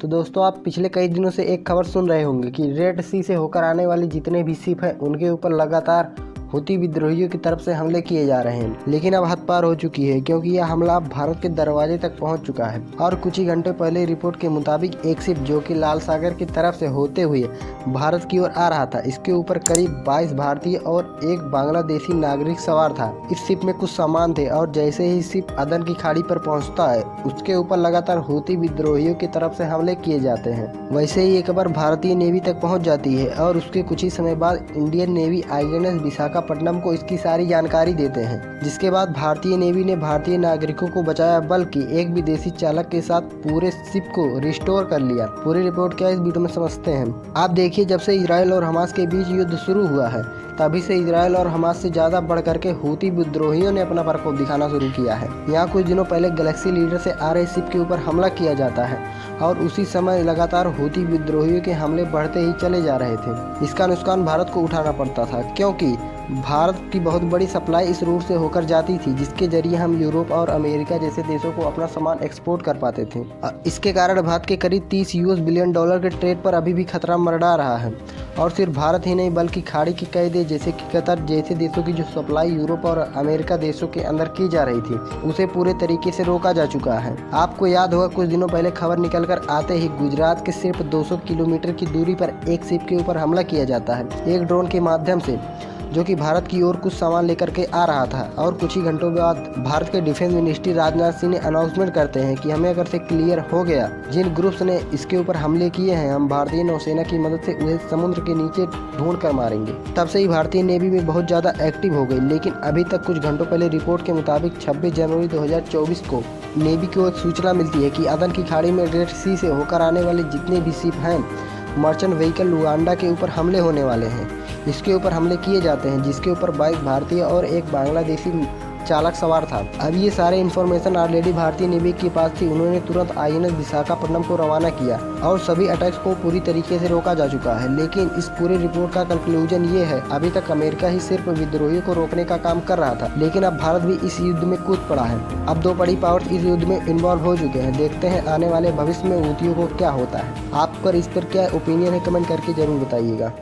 तो दोस्तों आप पिछले कई दिनों से एक खबर सुन रहे होंगे कि रेड सी से होकर आने वाली जितने भी शिप हैं उनके ऊपर लगातार हूती विद्रोहियों की तरफ से हमले किए जा रहे हैं। लेकिन अब हद पार हो चुकी है क्योंकि यह हमला अब भारत के दरवाजे तक पहुंच चुका है। और कुछ ही घंटे पहले रिपोर्ट के मुताबिक एक शिप जो कि लाल सागर की तरफ से होते हुए भारत की ओर आ रहा था, इसके ऊपर करीब 22 भारतीय और एक बांग्लादेशी नागरिक सवार था। इस शिप में कुछ सामान थे और जैसे ही शिप अदन की खाड़ी पर पहुंचता है उसके ऊपर लगातार हूती विद्रोहियों की तरफ से हमले किए जाते हैं। वैसे ही एक बार भारतीय नेवी तक पहुंच जाती है और उसके कुछ ही समय बाद इंडियन नेवी INS विशाखापट्टनम को इसकी सारी जानकारी देते हैं, जिसके बाद भारतीय नेवी ने भारतीय नागरिकों को बचाया, बल्कि एक विदेशी चालक के साथ पूरे शिप को रिस्टोर कर लिया। पूरी रिपोर्ट क्या इस वीडियो में समझते हैं। आप देखिए, जब से इजराइल और हमास के बीच युद्ध शुरू हुआ है तभी से इजराइल और हमास से ज्यादा बढ़ करके हूती विद्रोहियों ने अपना प्रकोप दिखाना शुरू किया है। यहाँ कुछ दिनों पहले गैलेक्सी लीडर से आ रहे शिप के ऊपर हमला किया जाता है और उसी समय लगातार हूती विद्रोहियों के हमले बढ़ते ही चले जा रहे थे। इसका नुकसान भारत को उठाना पड़ता था क्योंकि भारत की बहुत बड़ी सप्लाई इस रूट से होकर जाती थी, जिसके जरिए हम यूरोप और अमेरिका जैसे देशों को अपना सामान एक्सपोर्ट कर पाते थे। इसके कारण भारत के करीब $30 बिलियन के ट्रेड पर अभी भी खतरा मंडरा रहा है। और सिर्फ भारत ही नहीं बल्कि खाड़ी के कई देश जैसे कि कतर जैसे देशों की जो सप्लाई यूरोप और अमेरिका देशों के अंदर की जा रही थी उसे पूरे तरीके से रोका जा चुका है। आपको याद होगा कुछ दिनों पहले खबर निकल कर आते ही गुजरात के सिर्फ 200 किलोमीटर की दूरी पर एक शिप के ऊपर हमला किया जाता है एक ड्रोन के माध्यम से, जो कि भारत की ओर कुछ सामान लेकर के आ रहा था। और कुछ ही घंटों बाद भारत के डिफेंस मिनिस्ट्री राजनाथ सिंह ने अनाउंसमेंट करते हैं कि हमें अगर से क्लियर हो गया जिन ग्रुप्स ने इसके ऊपर हमले किए हैं हम भारतीय नौसेना की मदद से उन्हें समुद्र के नीचे ढूंढ कर मारेंगे। तब से ही भारतीय नेवी में बहुत ज्यादा एक्टिव हो गई। लेकिन अभी तक कुछ घंटों पहले रिपोर्ट के मुताबिक 26 जनवरी 2024 को नेवी को एक सूचना मिलती है कि अदन की खाड़ी में रेड सी से होकर आने वाले जितने भी शिप हैं मर्चेंट व्हीकल लुआंडा के ऊपर हमले होने वाले हैं। इसके ऊपर हमले किए जाते हैं जिसके ऊपर 22 भारतीय और एक बांग्लादेशी चालक सवार था। अब ये सारे इन्फॉर्मेशन ऑलरेडी भारतीय नेवी के पास थी। उन्होंने तुरंत INS विशाखापट्टनम को रवाना किया और सभी अटैक्स को पूरी तरीके से रोका जा चुका है। लेकिन इस पूरे रिपोर्ट का कंक्लूजन ये है, अभी तक अमेरिका ही सिर्फ विद्रोहियों को रोकने का काम कर रहा था, लेकिन अब भारत भी इस युद्ध में कूद पड़ा है। अब 2 बड़ी पावर्स इस युद्ध में इन्वॉल्व हो चुके हैं। देखते हैं आने वाले भविष्य में हूतियों को क्या होता है। आप पर इस पर क्या ओपिनियन है, कमेंट करके जरूर बताइएगा।